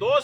2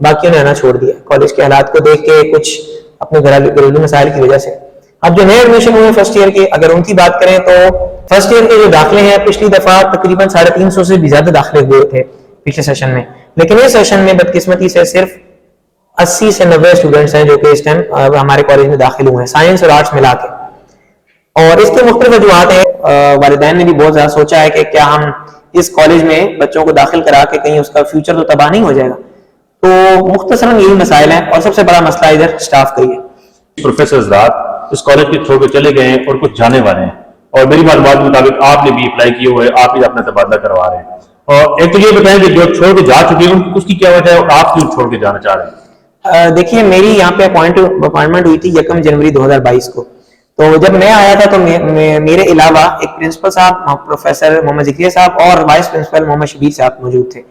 باقیوں نے آنا چھوڑ دیا کالج کے حالات کو دیکھ کے, کچھ اپنے گھریلو مسائل کی وجہ سے. اب جو نئے ایڈمیشن ہوئے فرسٹ ایئر کے, اگر ان کی بات کریں تو فرسٹ ایئر کے جو داخلے ہیں پچھلی دفعہ تقریباً 350 سے بھی زیادہ داخلے ہوئے تھے پچھلے سیشن میں, لیکن اس سیشن میں بدقسمتی سے صرف 80 سے 90 اسٹوڈنٹس ہیں جو کہ اس ٹائم ہمارے کالج میں داخل ہوئے ہیں, سائنس اور آرٹس ملا کے. اور اس کے مختلف وجوہات ہیں. والدین نے بھی بہت زیادہ سوچا ہے کہ کیا ہم اس کالج میں بچوں کو داخل کرا کے کہیں اس کا فیوچر تو تباہ نہیں ہو جائے گا. تو مختصراً یہی مسائل ہیں, اور سب سے بڑا مسئلہ ادھر اسٹاف کا ہی ہے. پروفیسر حضرات اس کالج کے چھوڑ کے چلے گئے ہیں اور کچھ جانے والے ہیں, اور میری معلومات کے مطابق آپ نے بھی اپلائی کیے ہوئے, آپ بھی اپنا تبادلہ کروا رہے ہیں. اور ایک تو یہ بتائیں کہ جو چھوڑ کے جا چکے ہیں اس کی کیا وجہ ہے, اور آپ کیوں چھوڑ کے جانا چاہ رہے ہیں؟ دیکھیے میری یہاں پہ اپوائنٹمنٹ ہوئی تھی 1 جنوری 2022 کو. تو جب میں آیا تھا تو میرے علاوہ ایک پرنسپل صاحب پروفیسر محمد ذکریہ صاحب اور وائس پرنسپل محمد شبیر صاحب موجود تھے,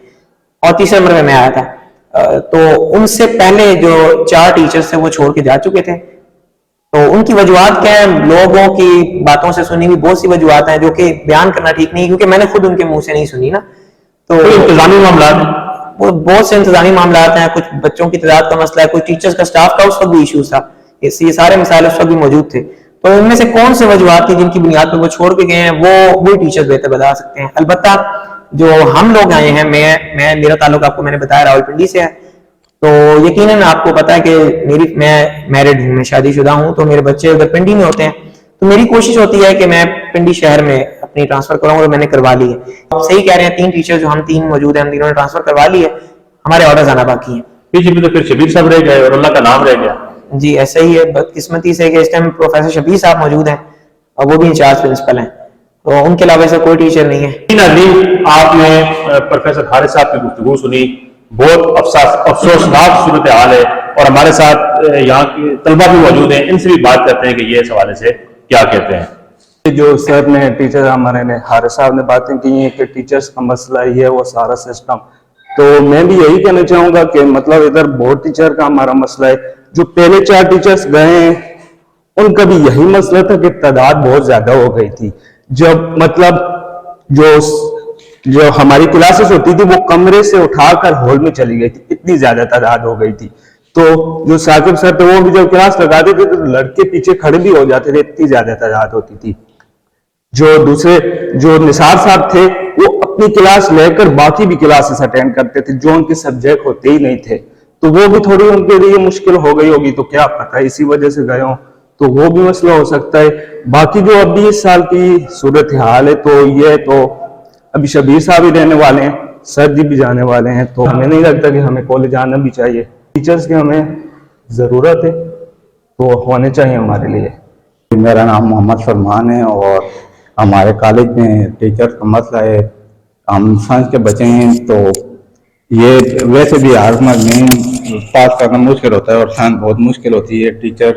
اور تیسرے نمبر میں آیا تھا. تو ان سے پہلے جو 4 ٹیچرز تھے وہ چھوڑ کے جا چکے تھے. تو ان کی وجوہات کیا ہیں, لوگوں کی باتوں سے سنی ہوئی بہت سی وجوہات ہیں جو کہ بیان کرنا ٹھیک نہیں, کیونکہ میں نے خود ان کے منہ سے نہیں سنی نا. تو انتظامی معاملات, بہت سے انتظامی معاملات ہیں, کچھ بچوں کی تعداد کا مسئلہ ہے, کچھ ٹیچرز کا اسٹاف کا اس وقت بھی ایشو تھا, یہ سارے مسائل اس وقت بھی موجود تھے. تو ان میں سے کون سے وجوہات تھی جن کی بنیاد پر وہ چھوڑ کے گئے ہیں, وہ ٹیچرز بہتر بتا سکتے ہیں. البتہ جو ہم لوگ آئے ہیں, میرا تعلق آپ کو میں نے بتایا راولپنڈی سے ہے, تو یقیناً آپ کو پتا ہے کہ میں میرڈ ہوں, میں شادی شدہ ہوں, تو میرے بچے ادھر پنڈی میں ہوتے ہیں. تو میری کوشش ہوتی ہے کہ میں پنڈی شہر میں اپنی ٹرانسفر کراؤں, اور میں نے کروا لی ہے. آپ صحیح کہہ رہے ہیں, 3 ٹیچر جو ہم 3 موجود ہیں, ہم تینوں نے ٹرانسفر کروا لی ہے, ہمارے آرڈرز آنا باقی ہیں. پیچھے بھی تو پھر شبیر صاحب رہ گئے اور اللہ کا نام رہ گیا. جی ایسا ہی ہے, بدقسمتی سے کہ اس ٹائم پروفیسر شبیر صاحب موجود ہیں, اور وہ بھی انچارج پرنسپل ہیں, تو ان کے علاوہ سے کوئی ٹیچر نہیں ہے. ناظرین, آپ نے پروفیسر حارث صاحب کی گفتگو سنی, بہت افسوسناک صورتحال ہے, اور ہمارے ساتھ یہاں کے طلبہ بھی موجود ہیں, ان سے بھی بات کرتے ہیں کہ یہ اس حوالے سے کیا کہتے ہیں. جو سر نے ٹیچر ہمارے نے حارث صاحب نے باتیں کی ہیں کہ ٹیچرز کا مسئلہ یہ ہے وہ سارا سسٹم, تو میں بھی یہی کہنا چاہوں گا کہ مطلب ادھر بہت ٹیچر کا ہمارا مسئلہ ہے. جو پہلے 4 ٹیچرز گئے ہیں ان کا بھی یہی مسئلہ تھا کہ تعداد بہت زیادہ ہو گئی تھی. جب مطلب جو ہماری کلاسز ہوتی تھی وہ کمرے سے اٹھا کر ہال میں چلی گئی تھی, اتنی زیادہ تعداد ہو گئی تھی. تو جو ثاقب سر تھے وہ بھی جب کلاس لگاتے تھے تو لڑکے پیچھے کھڑے بھی ہو جاتے تھے, اتنی زیادہ تعداد ہوتی تھی. جو نثار صاحب تھے وہ اپنی کلاس لے کر باقی بھی کلاسز اٹینڈ کرتے تھے جو ان کے سبجیکٹ ہوتے ہی نہیں تھے, تو وہ بھی تھوڑی ان کے لیے مشکل ہو گئی ہوگی, تو کیا پتہ اسی وجہ سے گئے ہوں, تو وہ بھی مسئلہ ہو سکتا ہے. باقی جو ابھی اس سال کی صورتحال ہے تو یہ تو ابھی شبیر صاحب ہی رہنے والے ہیں, سر جی بھی جانے والے ہیں, تو ہمیں نہیں لگتا کہ ہمیں کالج آنا بھی چاہیے. ٹیچرز کی ہمیں ضرورت ہے تو ہونے چاہیے ہمارے لیے. میرا نام محمد فرمان ہے, اور ہمارے کالج میں ٹیچر کا مسئلہ ہے. ہم سائنس کے بچے ہیں, تو یہ ویسے بھی آرٹس میں پاس کرنا مشکل ہوتا ہے, اور سائنس بہت مشکل ہوتی ہے. ٹیچر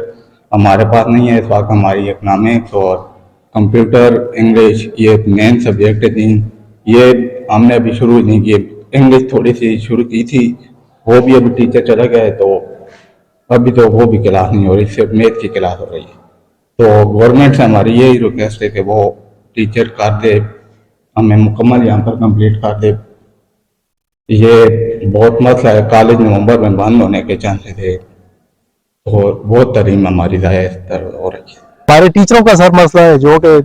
ہمارے پاس نہیں ہے اس وقت. ہماری اکنامکس اور کمپیوٹر انگلش یہ مین سبجیکٹ تھیں, یہ ہم نے ابھی شروع نہیں کی. انگلش تھوڑی سی شروع کی تھی, وہ بھی ابھی ٹیچر چلے گئے, تو ابھی تو وہ بھی کلاس نہیں ہو رہی, صرف میتھ کی کلاس ہو رہی ہے. تو گورنمنٹ سے ہماری یہی ریکویسٹ ہے کہ وہ ٹیچر کر دے, ہمیں مکمل یہاں پر کمپلیٹ کر دے. یہ بہت مسئلہ ہے, کالج نومبر میں بند ہونے کے چانسز ہے, اور بہت تعلیم ہماری ضائع ہو رہی ہے. ہمارے ٹیچروں کا سر مسئلہ ہے جو کہ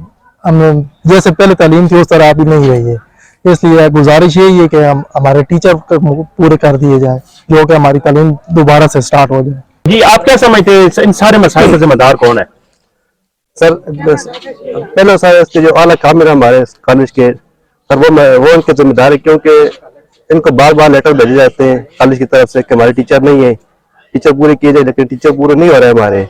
ہم جیسے پہلے تعلیم تھی اس طرح ابھی نہیں رہی ہے. اس لیے گزارش یہی ہے کہ ہمارے ٹیچر پورے کر دیے جائیں, جو کہ ہماری تعلیم دوبارہ سے سٹارٹ ہو جائے. جی آپ کیا سمجھتے ہیں ان سارے مسائل کا ذمہ دار کون ہے؟ سر پہلے سر اس کے جو اعلیٰ کامر ہمارے کالج کے سر وہ ان کے ذمہ دار ہے, کیونکہ ان کو بار بار لیٹر بھیجے جاتے ہیں کالج کی طرف سے کہ ہمارے ٹیچر نہیں ہے, ٹیچر پورے کیے جائے, لیکن ٹیچر پورے نہیں ہو رہے ہمارے.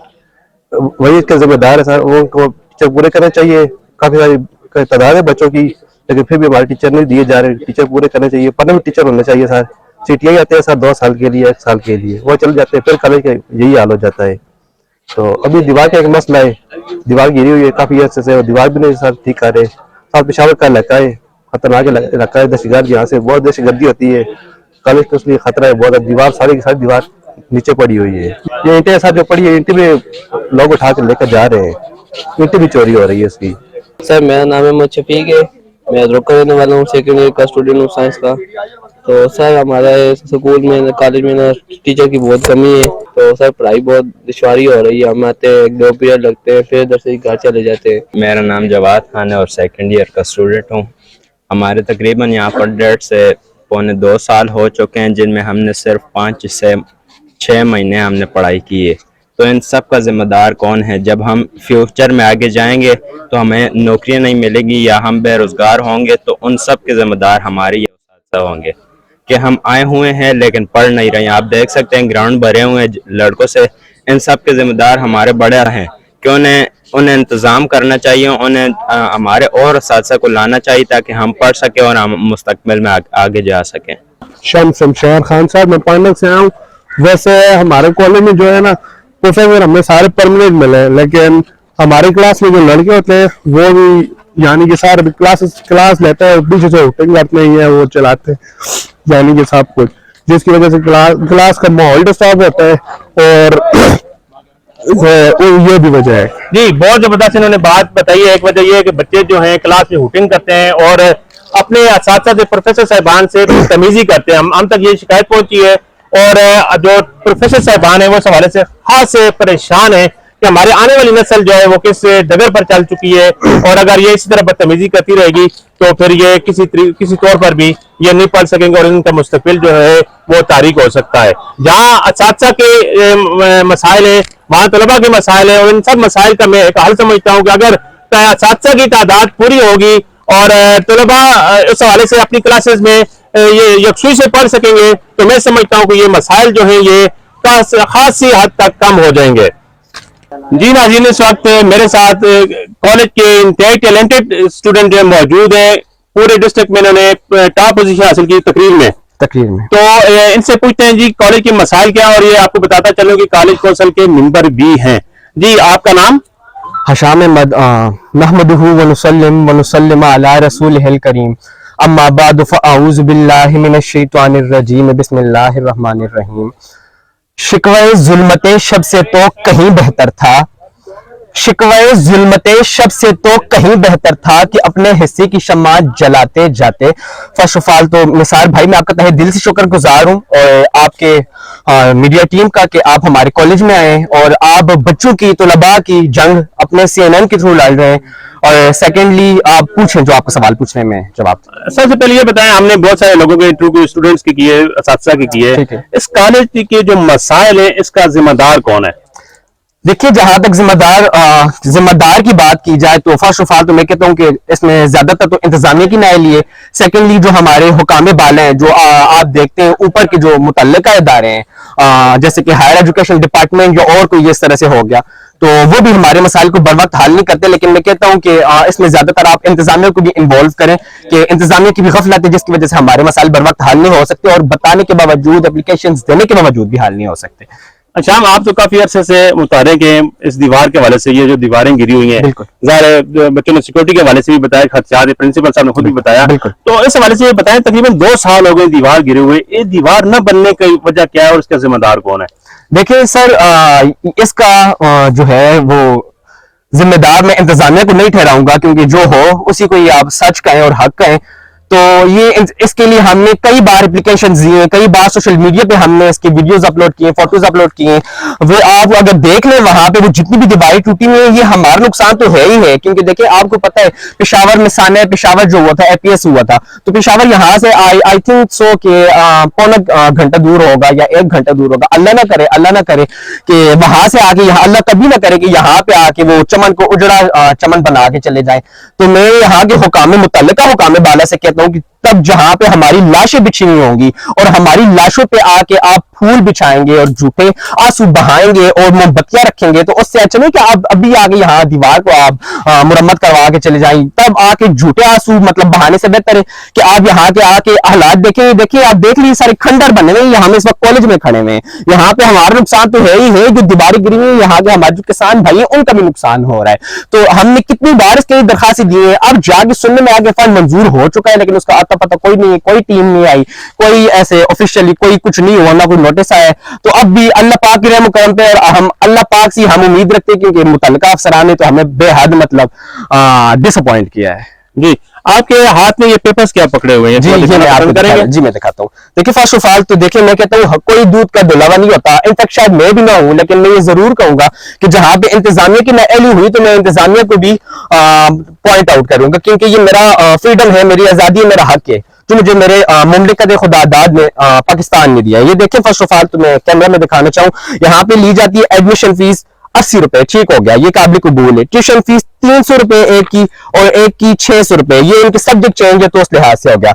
وہی اس کے ذمہ دار ہے سر, وہ ان کو ٹیچر پورے کرنا چاہیے. کافی ساری تعداد ہے بچوں کی, لیکن پھر بھی ہمارے ٹیچر نہیں دیے جا رہے. ٹیچر پورے کرنے چاہیے, پرمنٹ ٹیچر ہونا چاہیے سر. سیٹیاں آتے ہیں سر 2 سال کے لیے 1 سال کے لیے, وہ چل جاتے ہیں, پھر کالج کا یہی حال ہو جاتا ہے. تو ابھی دیوار کا ایک مسئلہ ہے, دیوار گری ہوئی ہے کافی عرصے سے, اور دیوار بھی نہیں سر ٹھیک کر رہے. سر پشاور کا علاقہ ہے, خطرناک علاقہ ہے, دہشت گرد, یہاں سے بہت دہشت گردی ہوتی ہے. کالج کو اس لیے خطرہ ہے بہت. دیوار ساری کی ساری دیوار نیچے پڑی ہوئی ہے. یہ اینٹیں ساتھ جو پڑی ہے, اینٹیں بھی لوگ اٹھا کر لے کر جا رہے ہیں, اینٹیں بھی چوری ہو رہی ہے اس کی. سر میرا نام ہے محمد شفیق ہے, میں روکا رہنے والا ہوں, 2nd ایئر کا اسٹوڈنٹ ہوں سائنس کا. تو سر ہمارے اسکول میں کالج میں نا ٹیچر کی بہت کمی ہے، تو سر پڑھائی بہت دشواری ہو رہی ہے. ہم آتے ہیں 1-2 پیریڈ لگتے ہیں، پھر ادھر سے گھر چلے جاتے ہیں. میرا نام جواد خان ہے اور سیکنڈ ایئر کا اسٹوڈنٹ ہوں. ہمارے تقریباً یہاں پر 1.5 سے 2 سال ہو چکے ہیں، جن میں ہم نے صرف 5 سے 6 مہینے ہم نے پڑھائی کی ہے. تو ان سب کا ذمہ دار کون ہے؟ جب ہم فیوچر میں آگے جائیں گے تو ہمیں نوکریاں نہیں ملے گی یا ہم بے روزگار ہوں گے، تو ان سب کے ذمہ دار ہمارے یہ اساتذہ ہوں گے کہ ہم آئے ہوئے ہیں لیکن پڑھ نہیں رہے ہیں. آپ دیکھ سکتے ہیں گراؤنڈ بھرے ہوئے ہیں لڑکوں سے. ان سب کے ذمہ دار ہمارے بڑے ہیں کہ انہیں انتظام کرنا چاہیے، انہیں ہمارے اور اساتذہ کو لانا چاہیے تاکہ ہم پڑھ سکیں اور ہم مستقبل میں آگے جا سکیں. شمشیر خان صاحب، میں پانڈک سے آؤں. ویسے ہمارے کالج میں جو ہے نا پروفیسر ہمیں سارے پرمننٹ ملے ہیں، لیکن ہمارے کلاس میں جو لڑکے ہوتے ہیں وہ بھی یعنی کہ سارے کلاس لیتے ہیں، پیچھے سے ہوٹنگ کرتے ہیں، وہ چلاتے ہیں یعنی کہ سب کچھ، جس کی وجہ سے کلاس کا ماحول ڈسٹرب ہوتا ہے اور یہ بھی وجہ ہے. جی بہت زبردست انہوں نے بات بتائی ہے. ایک وجہ یہ ہے کہ بچے جو ہیں کلاس میں ہوٹنگ کرتے ہیں اور اپنے اساتذہ سے پروفیسر صاحبان سے تمیزی کرتے ہیں. ہم تک یہ شکایت پہنچی ہے اور جو پروفیسر صاحبان ہیں وہ اس حوالے سے خاص پریشان ہیں کہ ہمارے آنے والی نسل جو ہے وہ کس ڈگر پر چل چکی ہے، اور اگر یہ اسی طرح بدتمیزی کرتی رہے گی تو پھر یہ کسی طور پر بھی یہ نہیں پڑھ سکیں گے اور ان کا مستقبل جو ہے وہ تاریک ہو سکتا ہے. جہاں اساتذہ کے مسائل ہیں وہاں طلباء کے مسائل ہیں، اور ان سب مسائل کا میں ایک حل سمجھتا ہوں کہ اگر اساتذہ کی تعداد پوری ہوگی اور طلباء اس حوالے سے اپنی کلاسز میں یہ یکسوئی سے پڑھ سکیں گے تو میں سمجھتا ہوں کہ یہ مسائل جو ہیں یہ خاصی حد تک کم ہو جائیں گے. جی ناظرین، اس وقت میرے ساتھ کالج کے انتہائی ٹیلنٹڈ اسٹوڈنٹ جو موجود ہیں، پورے ڈسٹرکٹ میں انہوں نے ٹاپ پوزیشن حاصل کی تقریر میں. تو ان سے پوچھتے ہیں جی کالج کے مسائل کیا، اور یہ آپ کو بتاتا چلوں کہ کالج کونسل کے ممبر بھی ہیں. جی آپ کا نام؟ حشام احمد. نحمدہ ونسلم علی رسولہ الکریم، اما بعد فاعوذ باللہ من الشیطان الرجیم، بسم اللہ الرحمن الرحیم. شکوہ ظلمت شب سے تو کہیں بہتر تھا، شکوہ ظلمت شب سے تو کہیں بہتر تھا کہ اپنے حصے کی شمع جلاتے جاتے. فرسٹ آف آل تو نثار بھائی میں آپ کا تہہ دل سے شکر گزار ہوں اور آپ کے میڈیا ٹیم کا کہ آپ ہمارے کالج میں آئے اور آپ بچوں کی طلباء کی جنگ اپنے CNN کے تھرو لڑ رہے ہیں. اور سیکنڈلی آپ پوچھیں جو آپ کا سوال پوچھنے میں جواب. سب سے پہلے یہ بتائیں، ہم نے بہت سارے لوگوں کے انٹرویو اسٹوڈنٹس کی کیے، اساتذہ کی کیے، اس کالج کے جو مسائل ہیں اس کا ذمہ دار کون ہے؟ دیکھیے جہاں تک ذمہ دار کی بات کی جائے تو فرسٹ آف آل تو میں کہتا ہوں کہ اس میں زیادہ تر تو انتظامیہ کی نائل ہے. سیکنڈلی جو ہمارے حکام بالا ہیں، جو آپ دیکھتے ہیں اوپر کے جو متعلقہ ادارے ہیں جیسے کہ ہائر ایجوکیشن ڈپارٹمنٹ یا اور کوئی اس طرح سے ہو گیا، تو وہ بھی ہمارے مسائل کو بر وقت حل نہیں کرتے. لیکن میں کہتا ہوں کہ اس میں زیادہ تر آپ انتظامیہ کو بھی انوالو کریں کہ انتظامیہ کی بھی غفلت ہے جس کی وجہ سے ہمارے مسائل بر وقت حل نہیں ہو سکتے اور بتانے کے باوجود اپلیکیشنز دینے کے باوجود بھی حل نہیں ہو سکتے. اچھا، آپ تو کافی عرصے سے متحرک ہیں اس دیوار کے حوالے سے، یہ جو دیواریں گری ہوئی ہیں ظاہر بچوں نے سیکورٹی کے حوالے سے بھی بتایا، خدشات پرنسپل صاحب نے خود بھی بتایا، تو اس حوالے سے یہ بتائیں تقریباً 2 سال ہو گئے دیوار گرے ہوئے، یہ دیوار نہ بننے کی وجہ کیا ہے اور اس کا ذمہ دار کون ہے؟ دیکھیں سر، اس کا جو ہے وہ ذمہ دار میں انتظامیہ کو نہیں ٹھہراؤں گا، کیونکہ جو ہو اسی کو یہ آپ سچ کہیں اور حق کہیں. تو یہ اس کے لیے ہم نے کئی بار اپلیکیشنز دیے، کئی بار سوشل میڈیا پہ ہم نے اس کی ویڈیوز اپلوڈ کیے، فوٹوز اپلوڈ کیے. وہ آپ اگر دیکھ لیں وہاں پہ وہ جتنی بھی دیواریں ٹوٹی ہوئی ہیں یہ ہمارا نقصان تو ہے ہی ہے، کیونکہ دیکھیں آپ کو پتہ ہے پشاور میں سانحہ پشاور جو ہوا تھا APS ہوا تھا، تو پشاور یہاں سے آئی تھنک سو کہ پونا گھنٹہ دور ہوگا یا 1 گھنٹہ دور ہوگا. اللہ نہ کرے کہ وہاں سے آ کے یہاں، اللہ کبھی نہ کرے کہ یہاں پہ آ کے وہ چمن کو اجڑا چمن بنا کے چلے جائیں. تو میں یہاں کے متعلقہ حکام بالا سے کہتا ہوں کہ تب جہاں پہ ہماری لاشیں بچھی ہوئی ہوں گی اور ہماری لاشوں پہ آ کے آپ پھول بچھائیں گے اور جھوٹے آنسو بہائیں گے اور موم بتیاں رکھیں گے، تو اس سے اچھا نہیں کہ آپ ابھی آگے یہاں دیوار کو آپ مرمت کروا کے چلے جائیں. تب آ کے جھوٹے آنسو مطلب بہانے سے بہتر ہے کہ آپ یہاں کے آ کے حالات دیکھیں. آپ دیکھ لیجیے سارے کھنڈر بنے ہوئے ہیں، ہم اس وقت کالج میں کھڑے ہوئے ہیں، یہاں پہ ہمارا نقصان تو ہے ہی ہے، جو دیواریں گری ہوئی ہیں یہاں کے ہمارے جو کسان بھائی ہیں ان کا بھی نقصان ہو رہا ہے. تو ہم نے کتنی بار اس کے لیے درخواستیں دی ہیں، اب جا کے سننے میں آگے فنڈ منظور ہو چکا ہے لیکن اس کا آتا پتہ کوئی نہیں ہے، کوئی ٹیم نہیں آئی، کوئی ایسے آفیشیلی کوئی کچھ نہیں ہوا، نہ کوئی نوٹس آیا. تو اب بھی اللہ پاک کی رحم و کرم پہ ہم اللہ پاک سے ہم امید رکھتے ہیں، کیونکہ متعلقہ افسران نے تو ہمیں بے حد مطلب ڈس اپوائنٹ کیا ہے. جی آپ کے ہاتھ میں یہ پیپرز کیا پکڑے ہوئے ہیں؟ جی یہ میں آپ کو دکھاتا ہوں. جی میں دکھاتا ہوں. دیکھیں فرسٹ آف آل تو دیکھیں میں کہتا ہوں کوئی دودھ کا دلاوا نہیں ہوتا. انفیکٹ شاید میں بھی نہ ہوں لیکن میں یہ ضرور کہوں گا کہ جہاں پہ انتظامیہ کی نااہلی ہوئی تو میں انتظامیہ کو بھی پوائنٹ آؤٹ کروں گا کیونکہ یہ میرا فریڈم ہے, میری آزادی ہے, میرا حق ہے جو مجھے میرے مملکت خدا داد میں پاکستان میں دیا ہے. یہ دیکھیں فرسٹ آف آل تو میں کیمرہ میں دکھانا چاہوں یہاں پہ لی جاتی ہے ایڈمیشن فیس 80 روپے. ٹھیک ہو گیا, یہ قابل قبول ہے. ٹیوشن فیس 300 روپے ایک کی اور ایک کی 600 روپے. یہ ان کے سبجیکٹ چینج ہے تو اس لحاظ سے ہو گیا.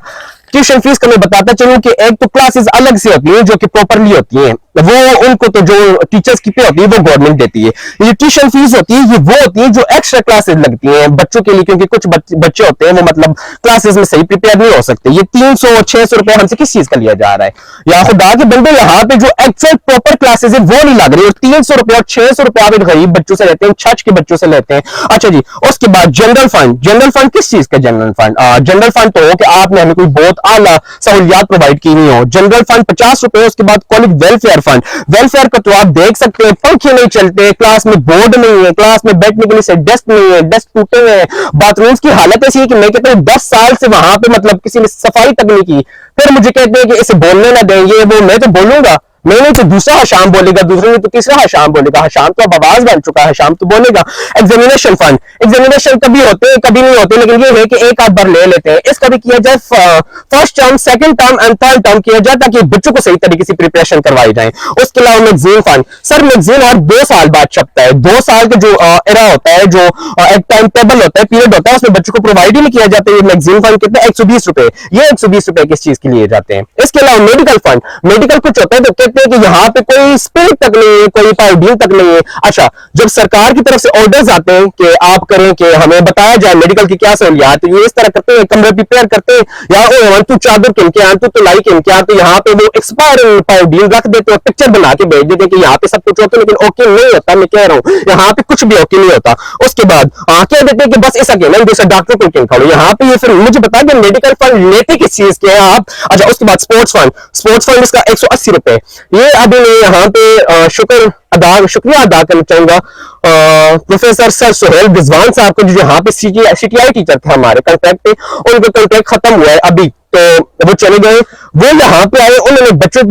ٹیوشن فیس کا میں بتاتا چلوں کہ ایک تو کلاسز الگ سے ہوتی ہیں جو کہ پراپرلی ہوتی ہیں, وہ ان کو تو جو ٹیچرز کی پہ ہوتی ہے وہ گورنمنٹ دیتی ہے. یہ ٹیوشن فیس ہوتی ہے یہ وہ ہوتی ہے جو ایکسٹرا کلاسز لگتی ہیں بچوں کے لیے کیونکہ کچھ بچے ہوتے ہیں وہ مطلب کلاسز میں صحیح پریپیئر نہیں ہو سکتے. یہ 300 اور 600 روپے ہم سے کس چیز کا لیا جا رہا ہے؟ یا خدا کے بندے یہاں پہ جو ایکچوئل پراپر کلاسز ہیں وہ نہیں لگ رہی اور 300 روپے اور 600 روپے آپ غریب بچوں سے لیتے ہیں, چھچ کے بچوں سے لیتے ہیں. اچھا جی, اس کے بعد جنرل فنڈ. جنرل فنڈ کس چیز کا جنرل فنڈ؟ جنرل فنڈ تو ہو کہ آپ نے ہمیں کوئی بہت اعلیٰ سہولیات پرووائڈ کی نہیں ہو. جنرل فنڈ 50 روپے. اس کے بعد کالج ویلفیئر فنڈ. ویلفیئر کا تو آپ دیکھ سکتے ہیں پنکھے نہیں چلتے, کلاس میں بورڈ نہیں ہے, کلاس میں بیٹھنے کے لیے ڈیسک نہیں ہے, ڈیسک ٹوٹے ہوئے ہیں, باتھ رومز کی حالت ایسی ہے کہ میں کہتا ہوں 10 سال سے وہاں پہ مطلب کسی نے صفائی تک نہیں کی. پھر مجھے کہتے ہیں کہ اسے بولنے نہ دیں, یہ وہ. میں تو بولوں گا, میں نہیں تو دوسرا حشام بولے گا, دوسرے نہیں تو تیسرا حشام بولے گا. حشام تو اب آواز بن چکا ہے, حشام تو بولے گا. Examination fund. ایگزامینیشن کبھی ہوتے ہیں کبھی نہیں ہوتے لیکن یہ ہے کہ ایک آدھ بار لے لیتے ہیں. اس کا بھی کیا جائے first term, second term and third term کیا جائے تاکہ بچوں کو صحیح طریقے سے پریپریشن کروائی جائیں. اس کے علاوہ میگزین فنڈ. سر میگزین اور 2 سال بعد چھپتا ہے. 2 سال کا جو ایرا ہوتا ہے, جو ایک ٹائم ٹیبل ہوتا ہے, پیریڈ ہوتا ہے, اس میں بچوں کو پرووائڈ ہی نہیں کیا جاتا. یہ میگزین فنڈ کتنے 120 روپے. یہ 120 روپے کس چیز کے لیے جاتے ہیں؟ اس کے علاوہ میڈیکل فنڈ. میڈیکل کچھ ہوتا ہے تو کہتے ہیں کہ یہاں پہ کوئی اسپرٹ تک نہیں ہے, کوئی پاؤڈین تک نہیں ہے. اچھا, جب سرکار کی طرف سے آرڈرز آتے ہیں کہ آپ کریں کہ ہمیں بتایا جائے میڈیکل کی کیا سہولیات, یہ اس طرح کرتے ہیں کمرے پریپیئر کرتے ہیں یا تو چادر کے امتحان تو لائی کے امتحان, تو یہاں پہ وہ ایکسپائر پاؤڈین رکھ دیتے اور پکچر بنا کے بھیج دیتے کہ یہاں پہ سب کچھ ہوتا ہے لیکن اوکے نہیں ہوتا. میں کہہ رہا ہوں یہاں پہ کچھ بھی اوکے نہیں ہوتا. اس کے بعد کہہ دیتے ہیں کہ بس ایسا کہنا دوسرا ڈاکٹر کو کیوں کھاؤ. یہاں پہ یہ پھر مجھے بتا کہ میڈیکل فنڈ لیتے کس چیز کے ہیں آپ؟ اچھا, اس کے بعد اسپورٹس فنڈ. اسپورٹس فنڈ اس کا 180 روپے. یہ ابھی میں یہاں پہ شکریہ ادا کرنا چاہوں گا پروفیسر سر سہیل رضوان صاحب کو جو یہاں پہ سی ٹی آئی ٹیچر تھے ہمارے کنٹریکٹ پہ, ان کا کنٹریکٹ ختم ہوا ہے ابھی تو وہ چلے گئے. وہ یہاں پہ آئے, انہوں نے بچوں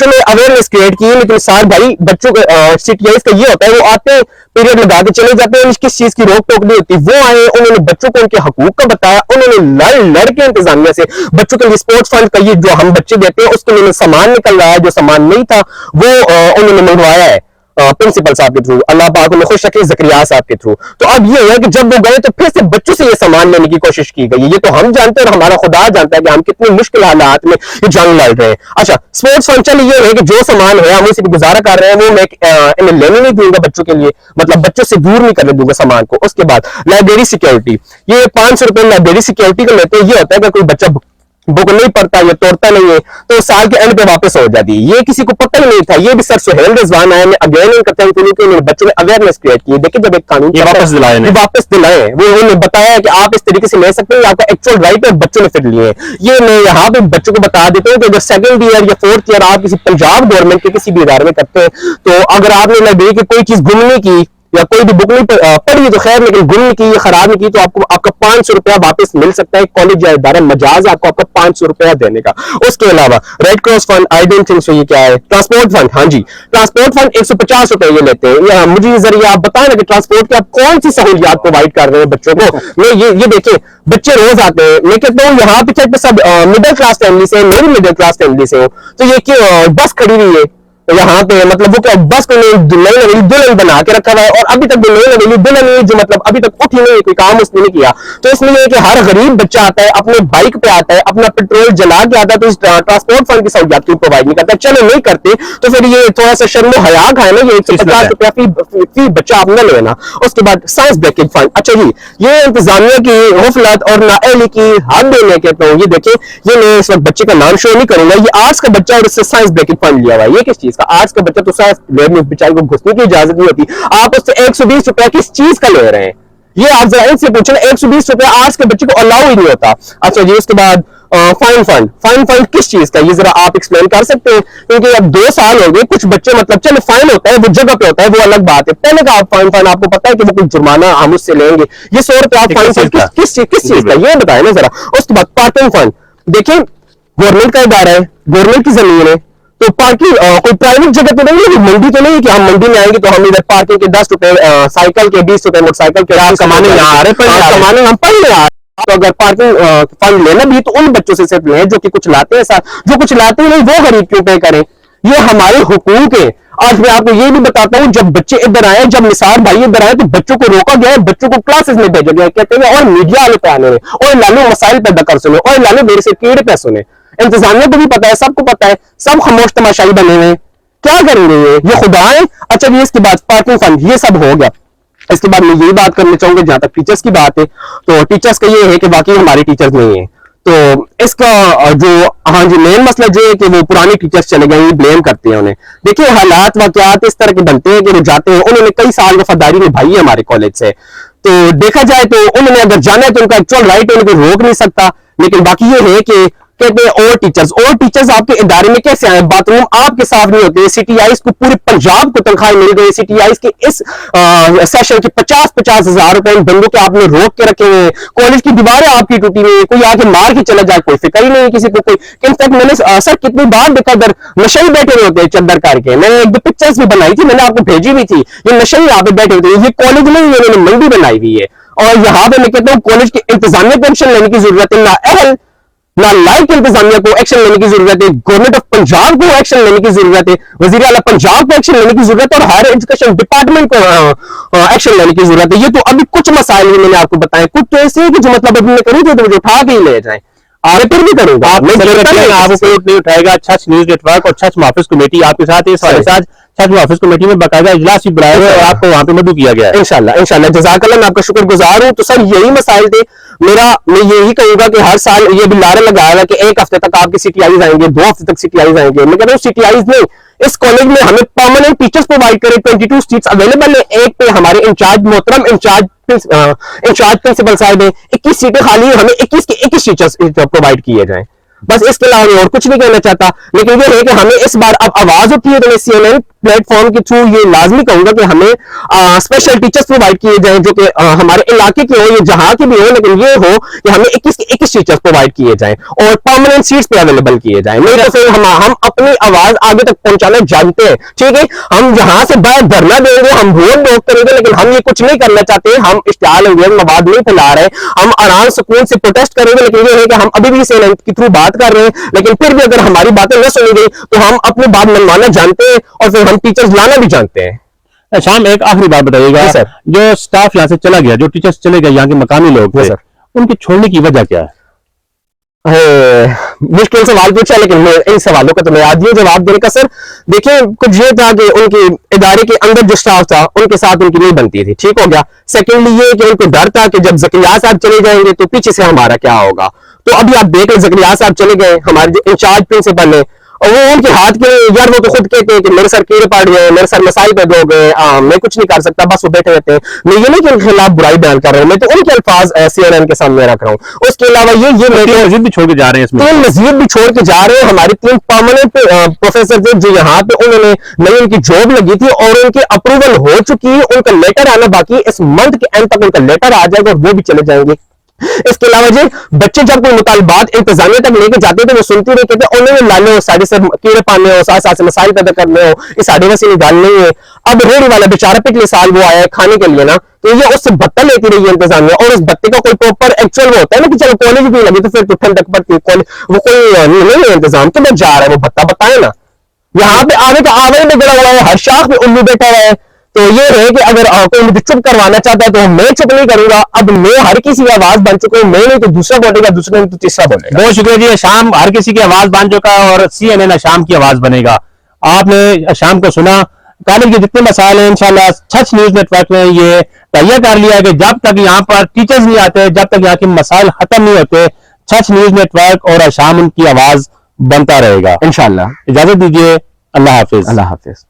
میں اویئرنیس کریٹ کی. لیکن سار بھائی بچوں کے سی ٹی آئی کا یہ ہوتا ہے وہ آتے ہیں پیریڈ لگا کے چلے جاتے ہیں, کس چیز کی روک ٹوک نہیں ہوتی. وہ آئے, انہوں نے بچوں کو ان کے حقوق کا بتایا, انہوں نے لڑ کے انتظامیہ سے بچوں کے لیے اسپورٹس فنڈ کا یہ جو ہم بچے دیتے ہیں اس کے لیے سامان نکل رہا ہے, جو سامان نہیں تھا وہ انہوں نے منگوایا ہے پرنسپل صاحب کے تھرو, اللہ پاک انہیں خوش رکھے زکریا صاحب کے تھرو. تو اب یہ ہے کہ جب وہ گئے تو پھر سے بچوں سے یہ سامان لینے کی کوشش کی گئی. یہ تو ہم جانتے ہیں اور ہمارا خدا جانتا ہے کہ ہم کتنے مشکل حالات میں یہ جنگ لڑ رہے ہیں. اچھا, اسپورٹس فنڈ چل یہ ہے کہ جو سامان ہے ہم اسے بھی گزارا کر رہے ہیں, وہ میں انہیں لینے نہیں دوں گا بچوں کے لیے, مطلب بچوں سے دور نہیں کرنے دوں گا سامان کو. اس کے بعد لائبریری سیکورٹی. یہ 500 روپے لائبریری سیکورٹی کا لیتے ہیں. یہ ہوتا ہے کہ کوئی بچہ بک نہیں پڑھتا یا توڑتا نہیں ہے تو سال کے اینڈ پہ واپس ہو جاتی ہے. یہ کسی کو پتہ ہی نہیں تھا. یہ بھی سر سہیل رضوان آئے, میں اگین کرتا ہوں کہ انہوں نے بچوں میں اویئرنیس کریٹ کی. دیکھیں جب ایک قانون واپس دلائے وہ انہوں نے بتایا کہ آپ اس طریقے سے لے سکتے ہیں, آپ کا ایکچوئل رائٹ ہے, بچوں نے پھر لیے. یہ میں یہاں پہ بچوں کو بتا دیتا ہوں کہ اگر 2nd ایئر یا 4th ایئر آپ کسی پنجاب گورنمنٹ کے کسی بھی ادارے میں کرتے ہیں تو اگر آپ نے لائبریری کی کوئی چیز گم نہیں کی یا کوئی بھی بک نہیں پڑھی تو خیر, لیکن گم نہیں کی یا خراب نہیں کی تو آپ کا 500 روپیہ واپس مل سکتا ہے. کالج یا ادارہ مجاز آپ کو 500 روپیہ دینے کا. اس کے علاوہ red cross fund, I don't think so یہ کیا ہے. ٹرانسپورٹ فنڈ, ہاں جی ٹرانسپورٹ فنڈ 150 روپے یہ لیتے ہیں. مجھے ذریعہ آپ بتائیں نا کہ ٹرانسپورٹ کی آپ کون سی سہولیات پرووائڈ کر رہے ہیں بچوں کو. میں یہ دیکھیں بچے روز آتے ہیں, میں کہتا ہوں یہاں پہ سب مڈل کلاس فیملی سے, میں بھی مڈل کلاس فیملی سے ہوں, تو یہ کہ بس کھڑی ہوئی ہے یہاں پہ, مطلب وہ کیا بس کو نئی نویلی دلہن بنا کے رکھا ہوا ہے اور ابھی تک بھی نئی نویلی دلہن ہے جو مطلب ابھی تک اٹھی نہیں, کوئی کام اس نے نہیں کیا. تو اس میں یہ ہے کہ ہر غریب بچہ آتا ہے اپنے بائک پہ آتا ہے, اپنا پیٹرول جلا کے آتا ہے, تو اس ٹرانسپورٹ فنڈ کی سہولیات کیوں پرووائڈ نہیں کرتا. چلو نہیں کرتے تو پھر یہ تھوڑا سا شرم و حیا کھائے نا, یہ 150 روپیہ فی بچہ آپ نہ لینا. اس کے بعد سائنس بریکنگ فنڈ. اچھا جی, یہ انتظامیہ کی غفلت اور نااہلی کی حد میں کہتا ہوں. یہ دیکھیں, یہ میں اس وقت بچے کا نام شو نہیں کروں گا. یہ آرٹس کا بچہ اور اس سے سائنس بریکنگ فنڈ لیا ہوا ہے. یہ کس چیز کا؟ آرٹس کا بچہ تو سائنس لیب میں بیچارے کو گھسنے کی اجازت نہیں ہوتی, آپ اس سے 120 روپیہ کس چیز کا لے رہے ہیں؟ یہ آپ ذرا ان سے پوچھیں, 120 روپیہ آرٹس کے بچے کو الاؤ ہی نہیں ہوتا. اچھا جی, اس کے بعد فائن فنڈ کس چیز کا, یہ ذرا آپ ایکسپلین کر سکتے ہیں؟ کیونکہ اب 2 سال ہو گئے, کچھ بچے مطلب چلو فائن ہوتا ہے وہ جگہ پہ ہوتا ہے, وہ الگ بات ہے. پہلے کا آپ فائن آپ کو پتا ہے کہ وہ کوئی جرمانہ ہم اس سے لیں گے, یہ 100 روپے آپ فائن کس چیز کا یہ بتائیں نا ذرا. اس کے بعد پارکنگ فنڈ دیکھیں, گورنمنٹ کا ادارہ ہے, گورنمنٹ کی زمین ہے, تو پارکنگ کوئی پرائیویٹ جگہ تو نہیں ہے, منڈی تو نہیں ہے کہ ہم منڈی میں آئیں گے تو ہم ادھر پارکنگ کے 10 روپے سائیکل کے 20 روپے موٹر سائیکل کے کمانے یہاں آ رہے کمانے ہم پڑھنے آ رہے. تو اگر پارکنگ فنڈ لینا بھی تو ان بچوں سے صرف لیں جو کہ کچھ لاتے ہیں, جو کچھ لاتے ہیں نہیں وہ غریب کیوں پے کریں, یہ ہمارے حقوق ہیں. آج میں آپ کو یہ بھی بتاتا ہوں, جب بچے ادھر آئے, جب نثار بھائی ادھر آئے تو بچوں کو روکا گیا ہے, بچوں کو کلاسز میں بھیجا گیا ہے, کہتے ہیں اور میڈیا والے پہ آنے میں, اور لالو مسائل پیدا کر سنے, اور لالو میرے سے کیڑے پہ سنے. انتظامیہ کو بھی پتا ہے, سب کو پتا ہے, سب خاموش تماشائی بنے ہوئے ہیں. کیا کریں گے یہ خدا ہے. اچھا یہ اس کے بعد پارکنگ فنڈ یہ سب ہو گیا. اس کے بعد میں یہی بات کرنا چاہوں گا جہاں تک ٹیچرز کی بات ہے, تو ٹیچرز کا یہ ہے کہ واقعی ہمارے ٹیچرز نہیں ہیں. تو اس کا جو مین مسئلہ جو ہے کہ وہ پرانے ٹیچرز چلے گئے, یہ بلیم کرتے ہیں انہیں. دیکھیں حالات واقعات اس طرح کے بنتے ہیں کہ وہ جاتے ہیں, انہوں نے کئی سال وفاداری نبھائی ہے ہمارے کالج سے, تو دیکھا جائے تو انہوں نے اگر جانا ہے تو ان کا ایکچوئل رائٹ ہے, ان کو روک نہیں سکتا. لیکن باقی یہ ہے کہ کہتے ہیں اور ٹیچرز آپ کے ادارے میں کیسے آئے, باتھ روم آپ کے صاف نہیں ہوتے. سی ٹی آئیز کو پورے پنجاب کو تنخواہیں مل گئی, سی ٹی آئیز کے اس سیشن کے 50 ہزار روپے ان بندوں کے آپ نے روک کے رکھے ہیں. کالج کی دیواریں آپ کی ٹوٹی ہوئی, کوئی آ کے مار کے چلا جائے, کوئی فکر ہی نہیں ہے کسی کو. کوئی انفیکٹ میں نے سر کتنی بار دیکھا ادھر نشے بیٹھے ہوئے ہوتے ہیں چادر کر کے, میں نے ایک 2 پکچرز بھی بنائی تھی, میں نے آپ کو بھیجی بھی تھی. یہ نشے یہاں پہ بیٹھے ہوتے ہیں, یہ کالج میں انہوں نے منڈی بنائی ہوئی ہے. اور یہاں پہ میں کہتا ہوں کالج کی انتظامیہ کو ایکشن لینے کی ضرورت ہے, نہ اہل نہ لائق انتظامیہ کو ایکشن لینے کی ضرورت ہے, گورنمنٹ آف پنجاب کو ایکشن لینے کی ضرورت ہے, وزیر اعلیٰ پنجاب کو ایکشن لینے کی ضرورت ہے, اور ہائر ایجوکیشن ڈپارٹمنٹ کو ایکشن لینے کی ضرورت ہے. یہ تو ابھی کچھ مسائل میں نے آپ کو بتایا, کچھ تو ایسے ہے کہ جو مطلب ابھی میں کروں تو مجھے اٹھا کے ہی لے جائیں, اور پھر بھی کروں گا. آپ کو کوئی نہیں اٹھائے گا. چھچ نیوز نیٹ ورک اور چھچ محافظ کمیٹی آپ کے ساتھ ہے, سارے ساتھ چھچ محافظ کمیٹی میں باقاعدہ اجلاس بھی بلایا گیا اور آپ کو وہاں پہ مدعو کیا گیا ہے. انشاءاللہ جزاک اللہ, میں آپ کا شکر گزار ہوں. تو سر یہی مسائل تھے. میں یہی کہوں گا کہ ہر سال یہ بھی نعرہ لگایا گا کہ 1 ہفتے تک آپ کے سی ٹی آئیز آئیں گے, 2 ہفتے تک سی ٹی آئیز آئیں گے. میں کہتا ہوں سی ٹی آئیز نہیں, اس کالج میں ہمیں پرماننٹ ٹیچرز پرووائڈ کریں. 22 سیٹس اویلیبل ہیں, ایک پہ ہمارے انچارج محترم انچارج پرنسپل صاحب ہیں, 21 سیٹیں خالی ہیں, ہمیں 21 کے 21 ٹیچرز پرووائڈ کیے جائیں. بس اس کے علاوہ اور کچھ نہیں کہنا چاہتا. لیکن یہ ہے کہ ہمیں اس بار اب آواز اٹھی ہے, تو میں CNN پلیٹ فارم کے تھرو یہ لازمی کہوں گا کہ ہمیں اسپیشل ٹیچرز پرووائڈ کیے جائیں جو کہ ہمارے علاقے کے ہوں یا جہاں کے بھی ہوں, لیکن یہ ہو کہ ہمیں 21 کے 21 ٹیچرز پرووائڈ کیے جائیں اور پرماننٹ سیٹس پہ اویلیبل کیے جائیں. نہیں تو پھر ہم اپنی آواز آگے تک پہنچانا جانتے ہیں, ٹھیک ہے. ہم یہاں سے باہر دھرنا دیں گے, ہم روڈ بلاک کریں گے, لیکن ہم یہ کچھ نہیں کرنا چاہتے. ہم اشتعال انگیز مواد نہیں پھیلا رہے, ہم آرام سکون سے پروٹیسٹ کریں گے. لیکن یہ ہے کہ ہم ابھی بھی CNN کے تھرو بات کر رہے ہیں, لیکن پھر بھی اگر ہماری باتیں نہ سنی گئی تو ہم اپنی بات منوانا جانتے ہیں, اور پھر ہم ٹیچرز لانا بھی جانتے ہیں. شام ایک آخری بات بتائیے گا, جو سٹاف یہاں سے چلا گیا, جو ٹیچرز چلے گئے یہاں کے مقامی لوگ تھے, ان کے چھوڑنے کی وجہ کیا ہے؟ مشکل سوال پوچھا, لیکن ان سوالوں کا تو میں عادی ہوں جواب دینے کا. سر دیکھیں, کچھ یہ تھا کہ ان کے ادارے کے اندر جو سٹاف تھا ان کے ساتھ ان کی نہیں بنتی تھی, ٹھیک ہو گیا. سیکنڈلی یہ کہ ان کو ڈر تھا کہ جب زکریا صاحب چلے جائیں گے تو پیچھے سے ہمارا کیا ہوگا. تو ابھی آپ دیکھ لیں, زکریا صاحب چلے گئے, ہمارے جو انچارج پرنسپل ہیں, اور وہ ان کے ہاتھ کے یار, وہ تو خود کہتے ہیں کہ میرے سر کیڑے پڑ گئے, میرے سر مسائل پیدا ہو گئے, میں کچھ نہیں کر سکتا, بس وہ بیٹھے رہتے ہیں. میں یہ نہیں کہ ان کے خلاف برائی بیان کر رہا ہوں, میں تو ان کے الفاظ CNN کے سامنے رکھ رہا ہوں. اس کے علاوہ یہ مزید بھی چھوڑ کے جا رہے ہیں, 3 مزید بھی چھوڑ کے جا رہے ہیں. ہمارے 3 پرماننٹ پروفیسر تھے جو یہاں پہ انہوں نے نئی ان کی جاب لگی تھی اور ان کی اپروول ہو چکی ہے, ان کا لیٹر آنا باقی, اس منتھ کے اینڈ تک ان کا لیٹر آ جائے گا اور وہ بھی چلے جائیں گے. اس کے علاوہ جی بچے جب کوئی مطالبات انتظامیہ تک لے کے جاتے تھے, وہ سنتی رہی کہتے انہوں نے لانے ہو, ساڑھے سے کیڑے پانے ہو, ساتھ سے مسائل پیدا کرنے ہو, یہ ساڑھے ویسے نکالنے ہے. اب ریڑھی والا بیچارہ پچھلے سال وہ آیا ہے کھانے کے لیے نا, تو یہ اس سے بتہ لیتی رہی ہے انتظامیہ, اور اس بتے کا کوئی پروپر ایکچوئل وہ ہوتا ہے نا کہ چلو کالج بھی لگی تو پھر تو ٹھنڈک پڑتی ہے, وہ کوئی نہیں ہے انتظام, تو میں جا رہا ہے وہ بتہ بتائے نا. یہاں پہ آنے کا آوے میں گڑا ہوا ہے, ہر شاخ پہ الو بیٹھا ہوا ہے. تو یہ ہے کہ اگر کوئی مجھے چپ کروانا چاہتا ہے تو میں چپ نہیں کروں گا. اب میں ہر کسی کی آواز بن چکا ہوں, میں نہیں تو دوسرا بولے گا, دوسرا نہیں تو تیسرا بولے گا. بہت شکریہ جی. شام ہر کسی کی آواز بن چکا اور CNN شام کی آواز بنے گا. آپ نے شام کو سنا, کالج کے جتنے مسائل ہیں انشاءاللہ چھچ نیوز نیٹ ورک نے یہ تیار کر لیا ہے کہ جب تک یہاں پر ٹیچرز نہیں آتے, جب تک یہاں کے مسائل ختم نہیں ہوتے, چھچ نیوز نیٹ ورک اور شام ان کی آواز بنتا رہے گا انشاءاللہ. اجازت دیجیے, اللہ حافظ. اللہ حافظ.